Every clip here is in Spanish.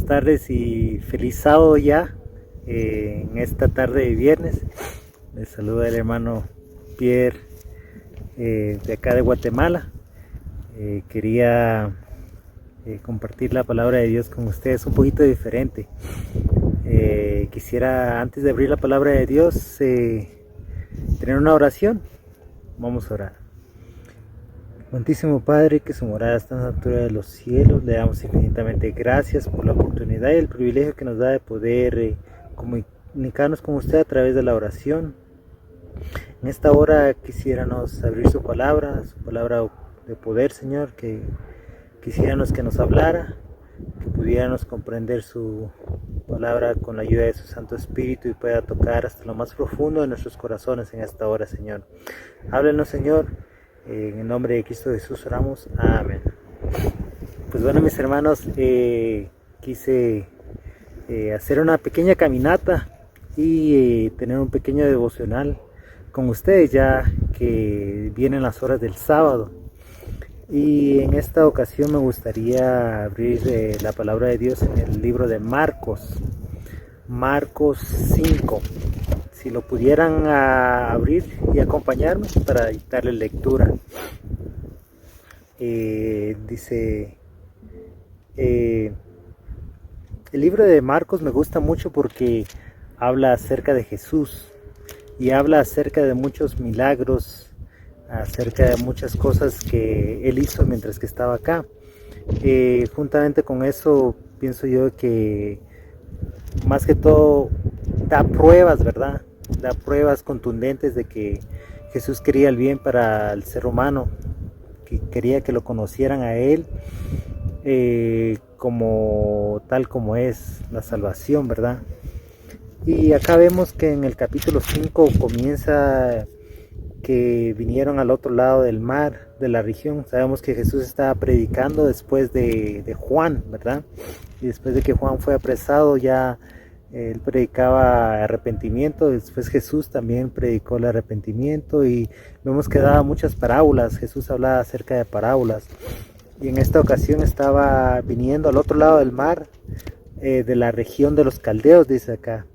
buenas tardes y feliz sábado ya, en esta tarde de viernes. Les saluda el hermano Pierre de acá de Guatemala. Quería compartir la palabra de Dios con ustedes un poquito diferente. Quisiera, antes de abrir la palabra de Dios, tener una oración. Vamos a orar. Amantísimo Padre, que su morada está en la altura de los cielos, le damos infinitamente gracias por la oportunidad y el privilegio que nos da de poder comunicarnos con usted a través de la oración. En esta hora quisiéramos abrir su palabra de poder, Señor, que quisiéramos que nos hablara, que pudiéramos comprender su palabra con la ayuda de su Santo Espíritu y pueda tocar hasta lo más profundo de nuestros corazones en esta hora, Señor. Háblenos, Señor. En el nombre de Cristo Jesús oramos, amén. Pues bueno, mis hermanos, quise hacer una pequeña caminata y tener un pequeño devocional con ustedes, ya que vienen las horas del sábado. Y en esta ocasión me gustaría abrir la palabra de Dios en el libro de Marcos 5. Si lo pudieran abrir y acompañarme para darle lectura. Dice, el libro de Marcos me gusta mucho porque habla acerca de Jesús y habla acerca de muchos milagros, acerca de muchas cosas que él hizo mientras que estaba acá. Juntamente con eso pienso yo que más que todo da pruebas, ¿verdad? Da pruebas contundentes de que Jesús quería el bien para el ser humano, que quería que lo conocieran a él como tal como es la salvación, ¿verdad? Y acá vemos que en el capítulo 5 comienza que vinieron al otro lado del mar, de la región. Sabemos que Jesús estaba predicando después de Juan, ¿verdad? Y después de que Juan fue apresado, ya él predicaba arrepentimiento. Después Jesús también predicó el arrepentimiento y vemos que daba muchas parábolas. Jesús hablaba acerca de parábolas y en esta ocasión estaba viniendo al otro lado del mar, de la región de los caldeos, dice acá.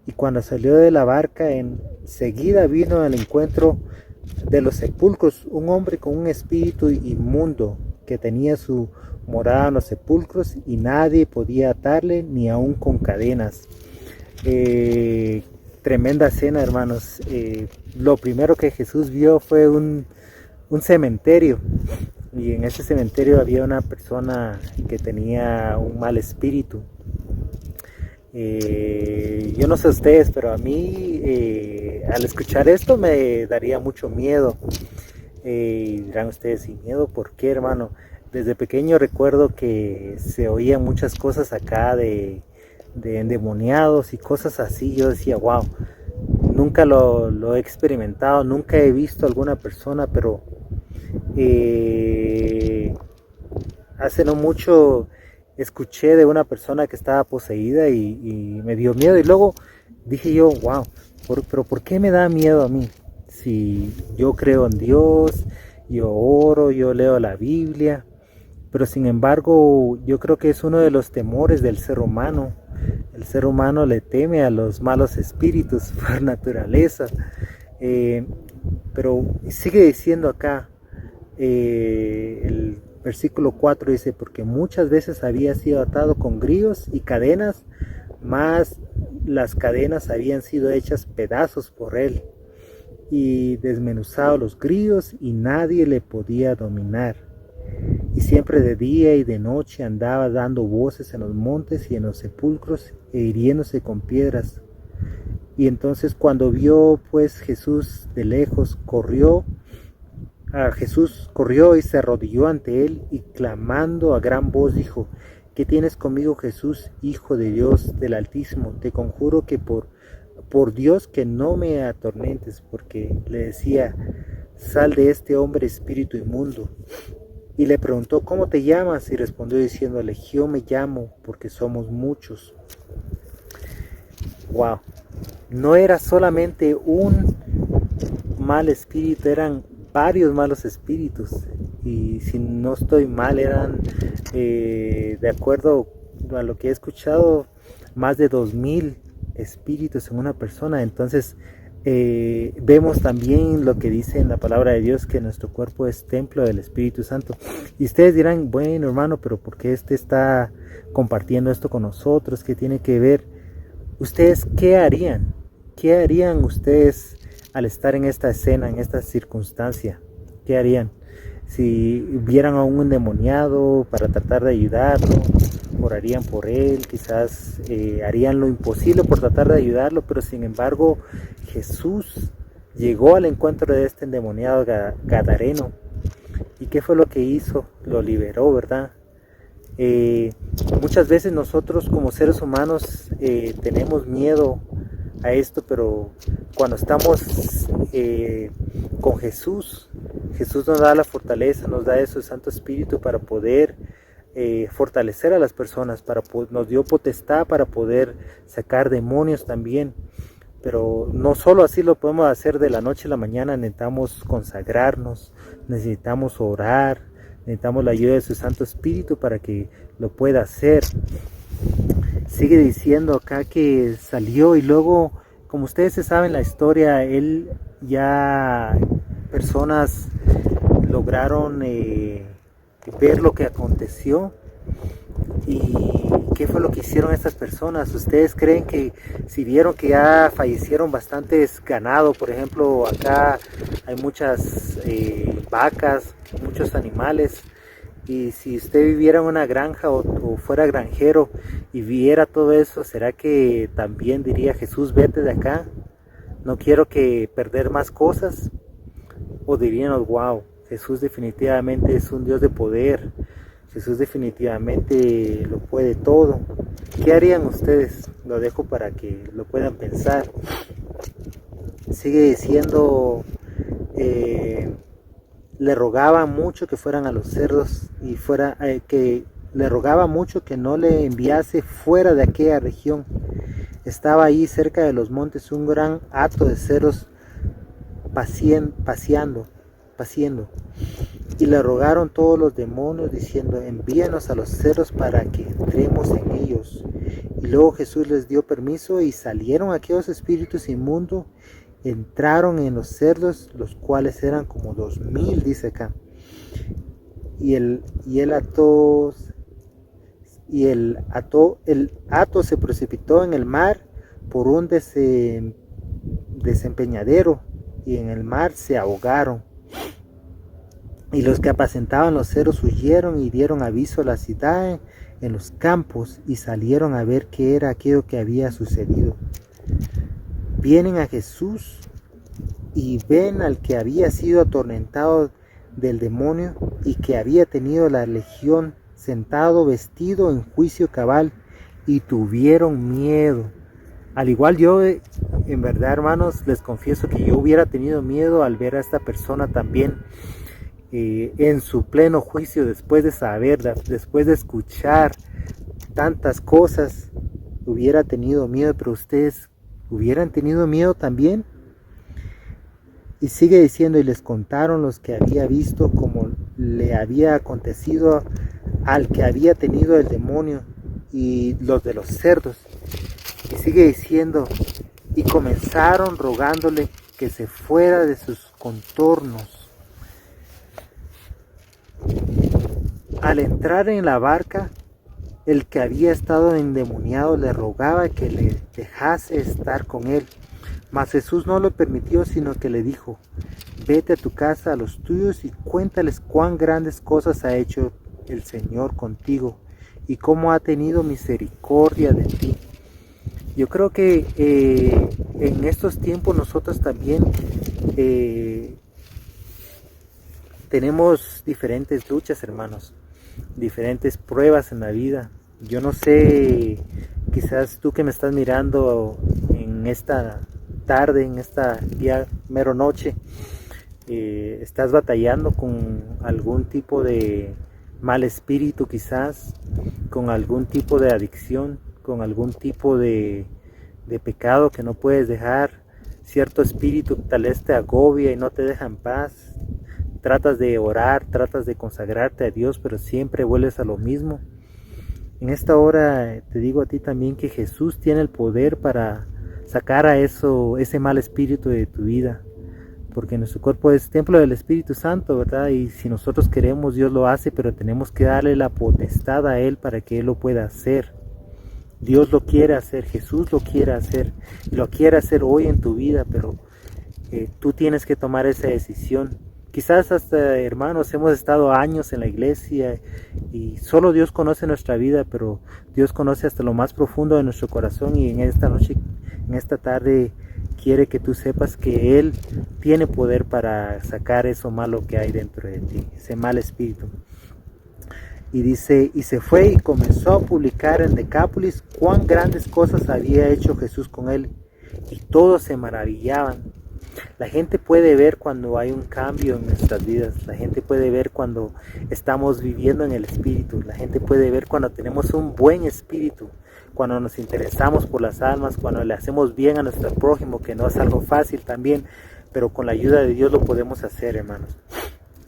Y cuando salió de la barca, enseguida vino al encuentro de los sepulcros un hombre con un espíritu inmundo que tenía su morada en los sepulcros y nadie podía atarle ni aun con cadenas. Tremenda escena, hermanos. Lo primero que Jesús vio fue un cementerio, y en ese cementerio había una persona que tenía un mal espíritu. Yo no sé ustedes, pero a mí al escuchar esto me daría mucho miedo. Y dirán ustedes, ¿sin miedo? ¿Por qué, hermano? Desde pequeño recuerdo que se oían muchas cosas acá de endemoniados y cosas así. Yo decía, wow, nunca lo he experimentado, nunca he visto a alguna persona, pero hace no mucho escuché de una persona que estaba poseída y me dio miedo. Y luego dije yo, wow, pero ¿por qué me da miedo a mí? Si yo creo en Dios, yo oro, yo leo la Biblia, pero sin embargo yo creo que es uno de los temores del ser humano. El ser humano le teme a los malos espíritus por naturaleza. Pero sigue diciendo acá, el versículo 4 dice, porque muchas veces había sido atado con grillos y cadenas, mas las cadenas habían sido hechas pedazos por él y desmenuzado los grillos y nadie le podía dominar. Y siempre de día y de noche andaba dando voces en los montes y en los sepulcros e hiriéndose con piedras. Y entonces cuando vio pues Jesús de lejos, Jesús corrió y se arrodilló ante él y clamando a gran voz dijo, ¿qué tienes conmigo, Jesús, Hijo de Dios del Altísimo? Te conjuro que por Dios que no me atormentes, porque le decía, sal de este hombre espíritu inmundo. Y le preguntó, ¿cómo te llamas? Y respondió diciendo, Legión me llamo, porque somos muchos. Wow, no era solamente un mal espíritu, eran varios malos espíritus. Y si no estoy mal, eran de acuerdo a lo que he escuchado, más de 2000 espíritus en una persona. Entonces vemos también lo que dice en la palabra de Dios, que nuestro cuerpo es templo del Espíritu Santo. Y ustedes dirán, bueno hermano, pero ¿por qué está compartiendo esto con nosotros? ¿Qué tiene que ver? ¿Ustedes qué harían? ¿Qué harían ustedes al estar en esta escena, en esta circunstancia? ¿Qué harían? Si vieran a un endemoniado para tratar de ayudarlo, orarían por él, quizás harían lo imposible por tratar de ayudarlo, pero sin embargo Jesús llegó al encuentro de este endemoniado gadareno. ¿Y qué fue lo que hizo? Lo liberó, ¿verdad? Muchas veces nosotros como seres humanos tenemos miedo a esto, pero cuando estamos con Jesús, Jesús nos da la fortaleza, nos da de su Santo Espíritu para poder fortalecer a las personas, nos dio potestad para poder sacar demonios también. Pero no solo así lo podemos hacer de la noche a la mañana, necesitamos consagrarnos, necesitamos orar, necesitamos la ayuda de su Santo Espíritu para que lo pueda hacer. Sigue diciendo acá que salió y luego, como ustedes se saben la historia, él ya personas lograron ver lo que aconteció. ¿Y qué fue lo que hicieron estas personas? ¿Ustedes creen que si vieron que ya fallecieron bastantes ganado? Por ejemplo, acá hay muchas vacas, muchos animales. Y si usted viviera en una granja o fuera granjero y viera todo eso, ¿será que también diría, Jesús, vete de acá? No quiero que perder más cosas. O dirían, wow, Jesús definitivamente es un Dios de poder. Jesús definitivamente lo puede todo. ¿Qué harían ustedes? Lo dejo para que lo puedan pensar. Sigue diciendo, le rogaba mucho que fueran a los cerdos y que le rogaba mucho que no le enviase fuera de aquella región. Estaba ahí cerca de los montes un gran hato de cerdos paciendo. Y le rogaron todos los demonios diciendo, envíanos a los cerdos para que entremos en ellos. Y luego Jesús les dio permiso y salieron aquellos espíritus inmundos, entraron en los cerdos, los cuales eran como 2000, dice acá. Y el hato se precipitó en el mar por un desempeñadero y en el mar se ahogaron. Y los que apacentaban los cerdos huyeron y dieron aviso a la ciudad en los campos y salieron a ver qué era aquello que había sucedido. Vienen a Jesús y ven al que había sido atormentado del demonio y que había tenido la legión sentado vestido en juicio cabal y tuvieron miedo. Al igual yo, en verdad hermanos, les confieso que yo hubiera tenido miedo al ver a esta persona también en su pleno juicio, después de saber, después de escuchar tantas cosas, hubiera tenido miedo. Pero ustedes hubieran tenido miedo también. Y sigue diciendo, y les contaron los que había visto como le había acontecido al que había tenido el demonio y los de los cerdos. Y sigue diciendo, y comenzaron rogándole que se fuera de sus contornos. Al entrar en la barca, el que había estado endemoniado le rogaba que le dejase estar con él. Mas Jesús no lo permitió, sino que le dijo, vete a tu casa, a los tuyos, y cuéntales cuán grandes cosas ha hecho el Señor contigo, y cómo ha tenido misericordia de ti. Yo creo que en estos tiempos nosotros también tenemos diferentes luchas, hermanos, diferentes pruebas en la vida. Yo no sé, quizás tú que me estás mirando en esta tarde, en esta día mero noche, estás batallando con algún tipo de mal espíritu, quizás con algún tipo de adicción, con algún tipo de pecado que no puedes dejar. Cierto espíritu tal vez te agobia y no te deja en paz. Tratas de orar, tratas de consagrarte a Dios, pero siempre vuelves a lo mismo. En esta hora te digo a ti también que Jesús tiene el poder para sacar a ese mal espíritu de tu vida, porque nuestro cuerpo es templo del Espíritu Santo, ¿verdad? Y si nosotros queremos, Dios lo hace, pero tenemos que darle la potestad a Él para que Él lo pueda hacer. Dios lo quiere hacer, Jesús lo quiere hacer, y lo quiere hacer hoy en tu vida, pero tú tienes que tomar esa decisión. Quizás hasta, hermanos, hemos estado años en la iglesia y solo Dios conoce nuestra vida, pero Dios conoce hasta lo más profundo de nuestro corazón, y en esta noche, en esta tarde, quiere que tú sepas que Él tiene poder para sacar eso malo que hay dentro de ti, ese mal espíritu. Y dice, y se fue y comenzó a publicar en Decápolis cuán grandes cosas había hecho Jesús con él, y todos se maravillaban. La gente puede ver cuando hay un cambio en nuestras vidas, la gente puede ver cuando estamos viviendo en el Espíritu, la gente puede ver cuando tenemos un buen espíritu, cuando nos interesamos por las almas, cuando le hacemos bien a nuestro prójimo, que no es algo fácil también, pero con la ayuda de Dios lo podemos hacer, hermanos.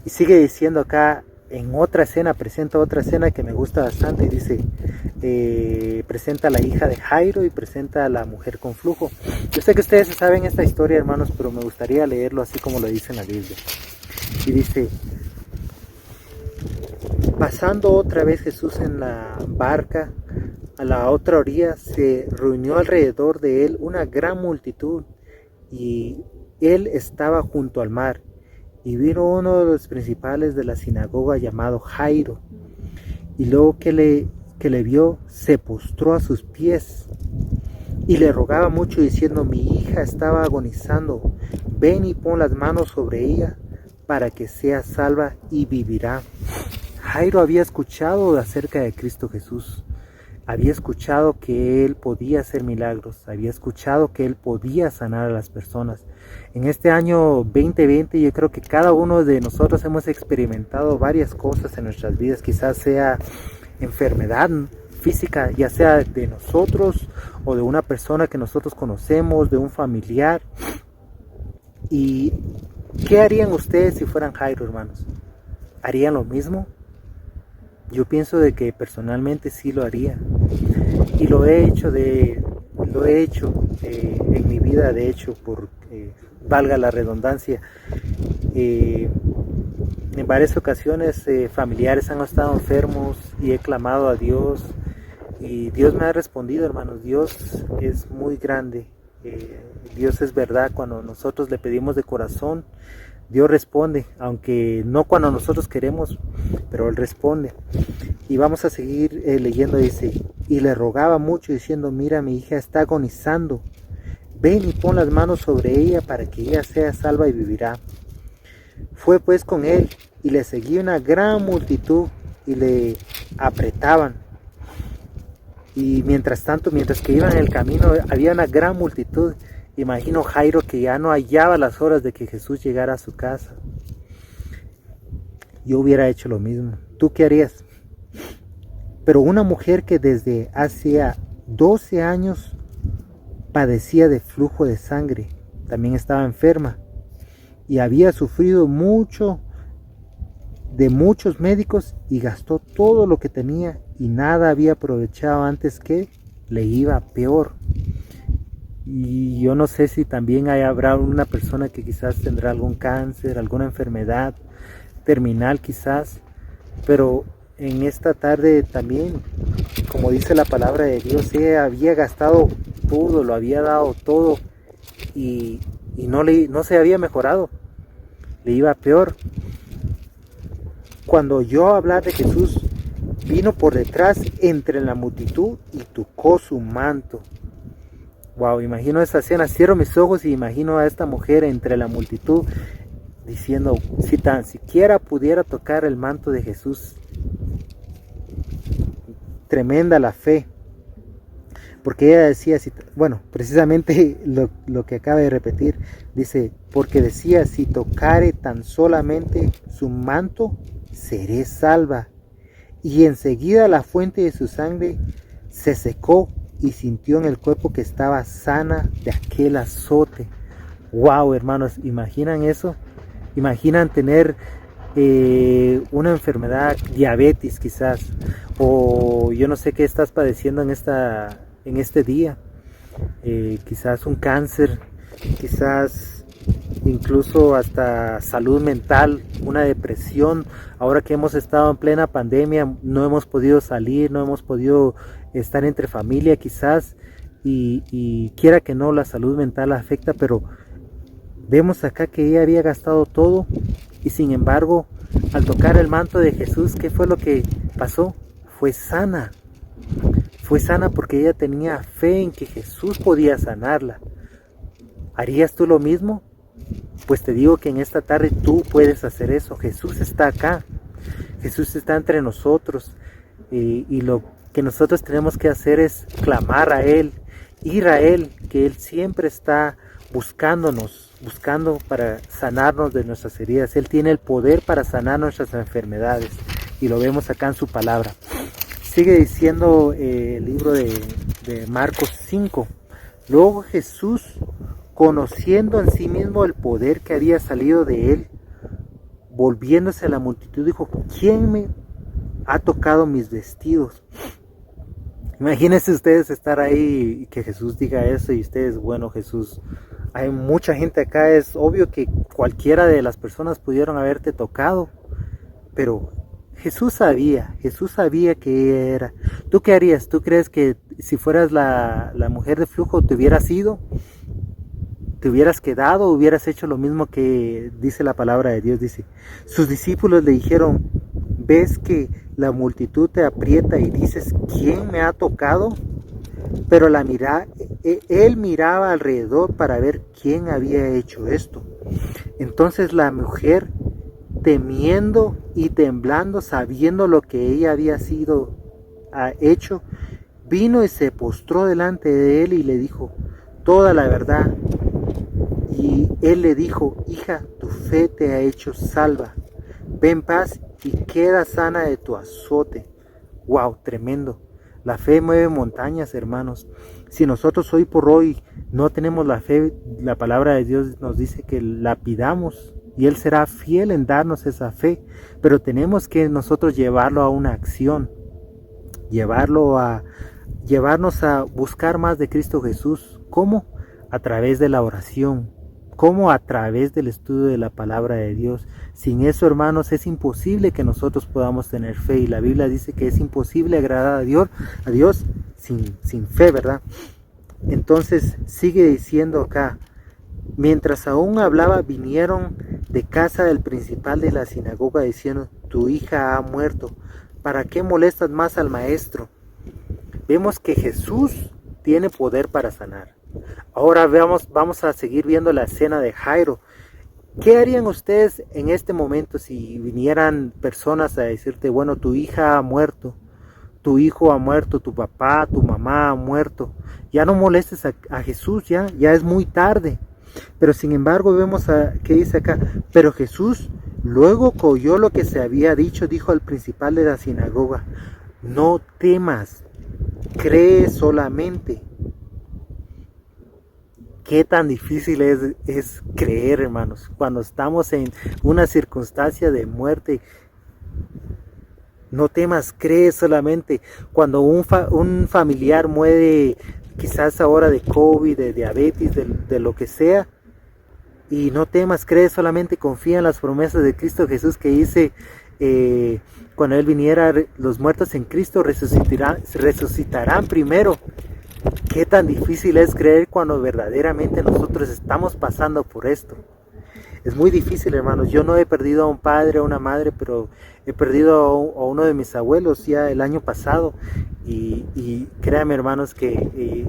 Y sigue diciendo acá, en otra escena, presenta otra escena que me gusta bastante, y dice, presenta a la hija de Jairo y presenta a la mujer con flujo. Yo sé que ustedes saben esta historia, hermanos, pero me gustaría leerlo así como lo dice en la Biblia. Y dice, pasando otra vez Jesús en la barca a la otra orilla, se reunió alrededor de él una gran multitud, y él estaba junto al mar. Y vino uno de los principales de la sinagoga llamado Jairo, y luego que le vio, se postró a sus pies y le rogaba mucho, diciendo, mi hija estaba agonizando, ven y pon las manos sobre ella para que sea salva y vivirá. Jairo había escuchado acerca de Cristo Jesús, había escuchado que Él podía hacer milagros, había escuchado que Él podía sanar a las personas. En este año 2020 yo creo que cada uno de nosotros hemos experimentado varias cosas en nuestras vidas, quizás sea enfermedad física, ya sea de nosotros o de una persona que nosotros conocemos, de un familiar. ¿Y qué harían ustedes si fueran Jairo, hermanos? ¿Harían lo mismo? Yo pienso de que personalmente sí lo haría, y lo he hecho en mi vida, de hecho, por valga la redundancia. En varias ocasiones familiares han estado enfermos y he clamado a Dios y Dios me ha respondido, hermanos. Dios es muy grande, Dios es verdad. Cuando nosotros le pedimos de corazón, Dios responde, aunque no cuando nosotros queremos, pero Él responde. Y vamos a seguir leyendo, dice, y le rogaba mucho diciendo, mira, mi hija está agonizando, ven y pon las manos sobre ella para que ella sea salva y vivirá. Fue pues con él, y le seguía una gran multitud, y le apretaban. Y mientras tanto, mientras que iban en el camino, había una gran multitud. Imagino Jairo que ya no hallaba las horas de que Jesús llegara a su casa. Yo hubiera hecho lo mismo. ¿Tú qué harías? Pero una mujer que desde hacía 12 años padecía de flujo de sangre, también estaba enferma y había sufrido mucho de muchos médicos y gastó todo lo que tenía y nada había aprovechado, antes que le iba peor. Y yo no sé si también habrá una persona que quizás tendrá algún cáncer, alguna enfermedad terminal quizás, pero en esta tarde también, como dice la palabra de Dios, ella había gastado todo, lo había dado todo y no se había mejorado, le iba peor. Cuando oyó hablar de Jesús, vino por detrás entre la multitud y tocó su manto. Wow, imagino esa escena, cierro mis ojos y imagino a esta mujer entre la multitud diciendo, si tan siquiera pudiera tocar el manto de Jesús. Tremenda la fe, porque ella decía, bueno, precisamente lo que acaba de repetir, dice, porque decía, si tocare tan solamente su manto, seré salva. Y enseguida la fuente de su sangre se secó y sintió en el cuerpo que estaba sana de aquel azote. Wow, hermanos, ¿imaginan eso? ¿Imaginan tener una enfermedad, diabetes quizás, o yo no sé qué estás padeciendo en este día, quizás un cáncer, quizás incluso hasta salud mental, una depresión. Ahora que hemos estado en plena pandemia, no hemos podido salir, no hemos podido estar entre familia quizás, y quiera que no, la salud mental afecta, pero vemos acá que ella había gastado todo y sin embargo, al tocar el manto de Jesús, ¿qué fue lo que pasó? Fue sana. Fue sana porque ella tenía fe en que Jesús podía sanarla. ¿Harías tú lo mismo? Pues te digo que en esta tarde tú puedes hacer eso. Jesús está acá. Jesús está entre nosotros. Y lo que nosotros tenemos que hacer es clamar a Él, ir a Él, que Él siempre está buscándonos, buscando para sanarnos de nuestras heridas. Él tiene el poder para sanar nuestras enfermedades. Y lo vemos acá en su palabra. Sigue diciendo el libro de Marcos 5. Luego Jesús, conociendo en sí mismo el poder que había salido de él, volviéndose a la multitud, dijo: ¿quién me ha tocado mis vestidos? Imagínense ustedes estar ahí y que Jesús diga eso y ustedes, bueno, Jesús, hay mucha gente acá, es obvio que cualquiera de las personas pudieron haberte tocado, pero Jesús sabía que ella era. ¿Tú qué harías? ¿Tú crees que si fueras la mujer de flujo te hubieras ido? ¿Te hubieras quedado? ¿Hubieras hecho lo mismo que dice la palabra de Dios? Dice, sus discípulos le dijeron: ¿ves que la multitud te aprieta y dices, ¿quién me ha tocado? Pero él miraba alrededor para ver quién había hecho esto. Entonces la mujer, temiendo y temblando, sabiendo lo que ella había sido hecho, vino y se postró delante de él y le dijo toda la verdad. Y él le dijo: hija, tu fe te ha hecho salva. Ve en paz y queda sana de tu azote. Wow, tremendo. La fe mueve montañas, hermanos. Si nosotros hoy por hoy no tenemos la fe, la palabra de Dios nos dice que la pidamos y Él será fiel en darnos esa fe, pero tenemos que nosotros llevarlo a una acción, llevarnos a buscar más de Cristo Jesús. ¿Cómo? A través de la oración. ¿Cómo? A través del estudio de la palabra de Dios. Sin eso, hermanos, es imposible que nosotros podamos tener fe, y la Biblia dice que es imposible agradar a Dios sin fe, ¿verdad? Entonces sigue diciendo acá: mientras aún hablaba, vinieron de casa del principal de la sinagoga diciendo: tu hija ha muerto, ¿para qué molestas más al maestro? Vemos que Jesús tiene poder para sanar. Ahora vamos a seguir viendo la escena de Jairo. ¿Qué harían ustedes en este momento si vinieran personas a decirte: bueno, tu hija ha muerto, tu hijo ha muerto, tu papá, tu mamá ha muerto? Ya no molestes a Jesús, ya es muy tarde. Pero sin embargo vemos que dice acá: pero Jesús, luego que oyó lo que se había dicho, dijo al principal de la sinagoga: no temas, cree solamente. Qué tan difícil es creer, hermanos, cuando estamos en una circunstancia de muerte. No temas, cree solamente. Cuando un familiar muere, quizás ahora de COVID, de diabetes, de lo que sea, y no temas, cree solamente, confía en las promesas de Cristo Jesús, que dice, cuando Él viniera, los muertos en Cristo resucitarán primero. Qué tan difícil es creer cuando verdaderamente nosotros estamos pasando por esto. Es muy difícil, hermanos. Yo no he perdido a un padre o una madre, pero he perdido a uno de mis abuelos ya el año pasado. Y créanme, hermanos, que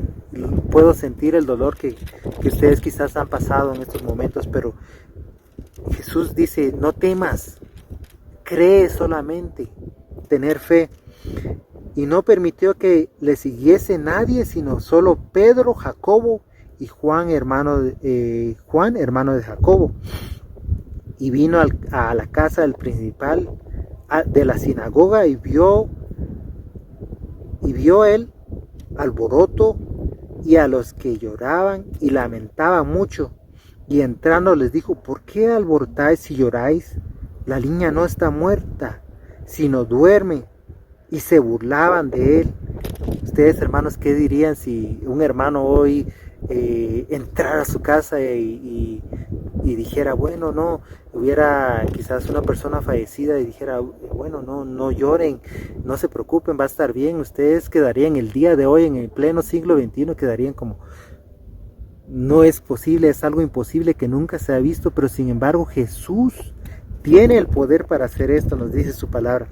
puedo sentir el dolor que ustedes quizás han pasado en estos momentos. Pero Jesús dice: no temas, cree solamente, tener fe. Y no permitió que le siguiese nadie, sino solo Pedro, Jacobo y Juan, hermano de Jacobo. Y vino a la casa del principal de la sinagoga y vio él alboroto y a los que lloraban y lamentaban mucho. Y entrando les dijo: ¿por qué alborotáis y lloráis? la niña no está muerta, sino duerme. Y se burlaban de él. Ustedes, hermanos, ¿qué dirían si un hermano hoy entrara a su casa y dijera, bueno, no, hubiera quizás una persona fallecida y dijera, bueno, no lloren, no se preocupen, va a estar bien? Ustedes quedarían el día de hoy, en el pleno siglo XXI, quedarían como, no es posible, es algo imposible que nunca se ha visto, pero sin embargo Jesús tiene el poder para hacer esto, nos dice su palabra.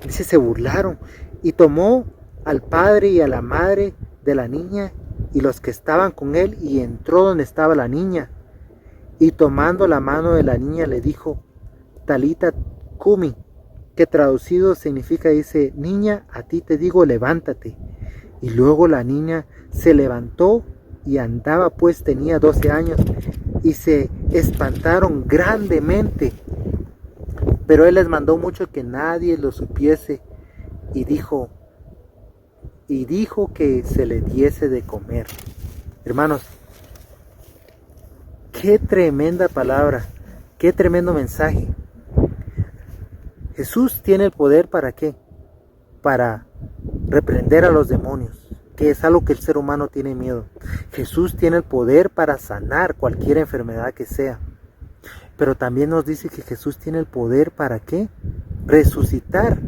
Dice, se burlaron y tomó al padre y a la madre de la niña y los que estaban con él y entró donde estaba la niña. Y tomando la mano de la niña le dijo, Talita Cumi, que traducido significa, dice, niña, a ti te digo, levántate. Y luego la niña se levantó y andaba, pues tenía 12 años, y se espantaron grandemente. Pero él les mandó mucho que nadie lo supiese y dijo que se le diese de comer. Hermanos, qué tremenda palabra, qué tremendo mensaje. Jesús tiene el poder, ¿para qué? Para reprender a los demonios, que es algo que el ser humano tiene miedo. Jesús tiene el poder para sanar cualquier enfermedad que sea. Pero también nos dice que Jesús tiene el poder, ¿para qué? Resucitar.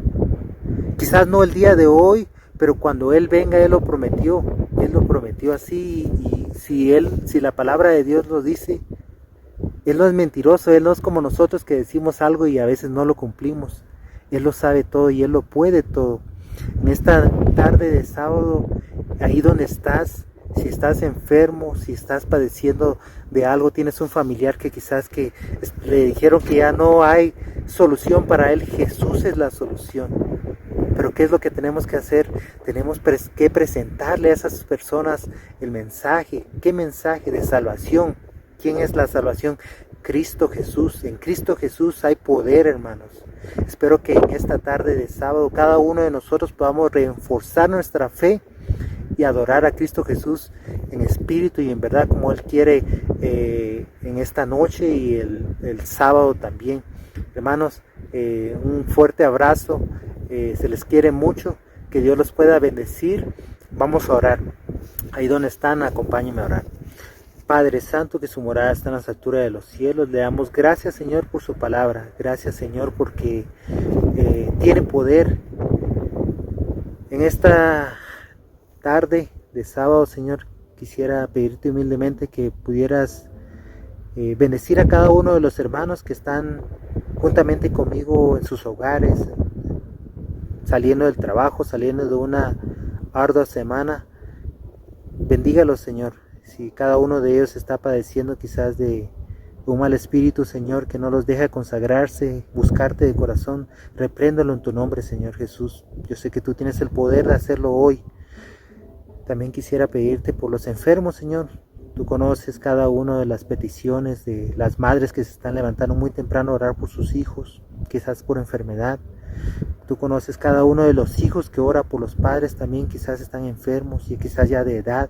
Quizás no el día de hoy, pero cuando Él venga, Él lo prometió así. Y si la palabra de Dios lo dice, Él no es mentiroso, Él no es como nosotros que decimos algo y a veces no lo cumplimos. Él lo sabe todo y Él lo puede todo. En esta tarde de sábado, ahí donde estás, si estás enfermo, si estás padeciendo de algo, tienes un familiar que quizás que le dijeron que ya no hay solución para él, Jesús es la solución. Pero ¿qué es lo que tenemos que hacer? Tenemos que presentarle a esas personas el mensaje. ¿Qué mensaje? De salvación. ¿Quién es la salvación? Cristo Jesús. En Cristo Jesús hay poder, hermanos. Espero que en esta tarde de sábado cada uno de nosotros podamos reforzar nuestra fe y adorar a Cristo Jesús en espíritu y en verdad, como Él quiere, en esta noche y el sábado también. Hermanos, un fuerte abrazo, se les quiere mucho, que Dios los pueda bendecir. Vamos a orar. Ahí donde están, acompáñenme a orar. Padre Santo, que su morada está en las alturas de los cielos, le damos gracias, Señor, por su palabra. Gracias, Señor, porque tiene poder. En esta tarde de sábado, Señor, quisiera pedirte humildemente que pudieras bendecir a cada uno de los hermanos que están juntamente conmigo en sus hogares, saliendo del trabajo, saliendo de una ardua semana. Bendígalos, Señor. Si cada uno de ellos está padeciendo quizás de un mal espíritu, Señor, que no los deja consagrarse, buscarte de corazón, repréndelo en tu nombre, Señor Jesús. Yo sé que tú tienes el poder de hacerlo hoy. También quisiera pedirte por los enfermos, Señor. Tú conoces cada una de las peticiones de las madres que se están levantando muy temprano a orar por sus hijos, quizás por enfermedad. Tú conoces cada uno de los hijos que ora por los padres, también quizás están enfermos y quizás ya de edad.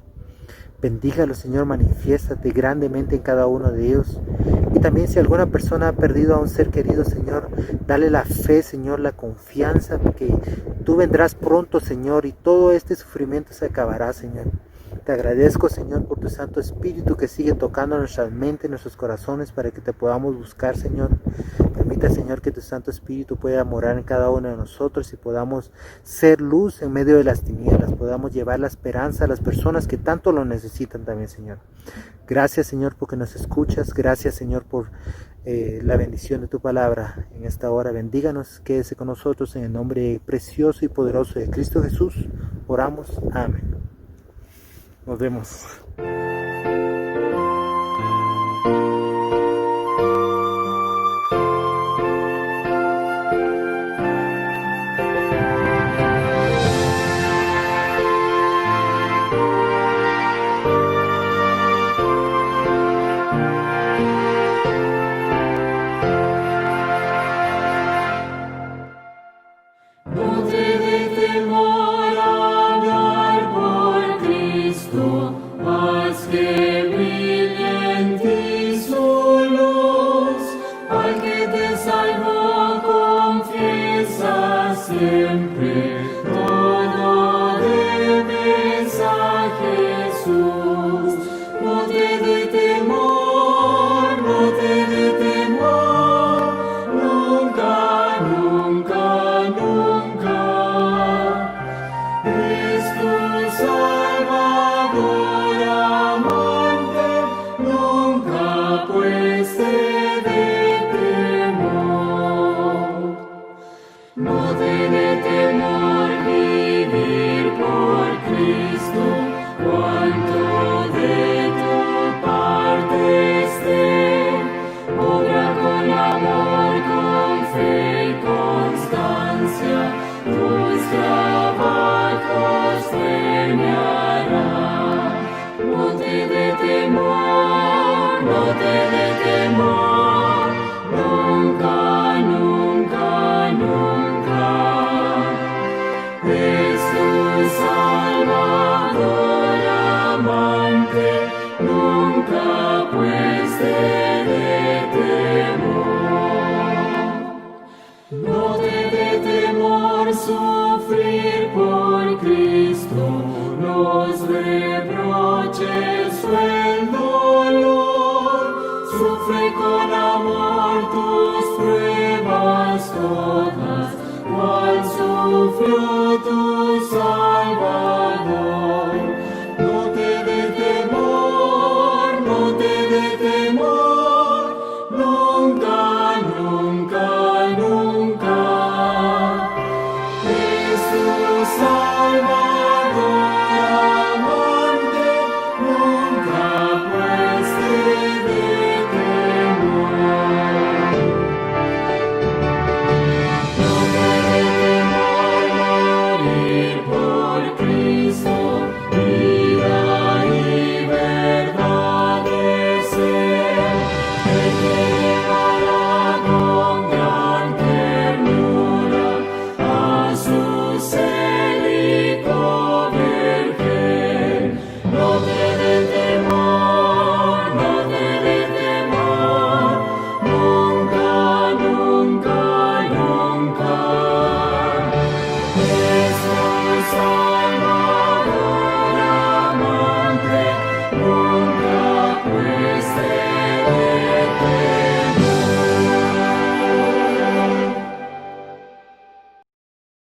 Bendígalos, Señor, manifiéstate grandemente en cada uno de ellos. Y también si alguna persona ha perdido a un ser querido, Señor, dale la fe, Señor, la confianza, porque tú vendrás pronto, Señor, y todo este sufrimiento se acabará, Señor. Te agradezco, Señor, por tu Santo Espíritu que sigue tocando nuestras mentes, nuestros corazones, para que te podamos buscar, Señor. Permita, Señor, que tu Santo Espíritu pueda morar en cada uno de nosotros y podamos ser luz en medio de las tinieblas, podamos llevar la esperanza a las personas que tanto lo necesitan también, Señor. Gracias, Señor, porque nos escuchas. Gracias, Señor, por la bendición de tu palabra en esta hora. Bendíganos, quédese con nosotros en el nombre precioso y poderoso de Cristo Jesús. Oramos. Amén. Nos vemos. No te dejes temor a hablar por Cristo, más que Salvador amante, nunca pues te dé temor. No te dé temor sufrir por Cristo los reproches o el dolor. Sufre con amor tus pruebas todas, cual sufrió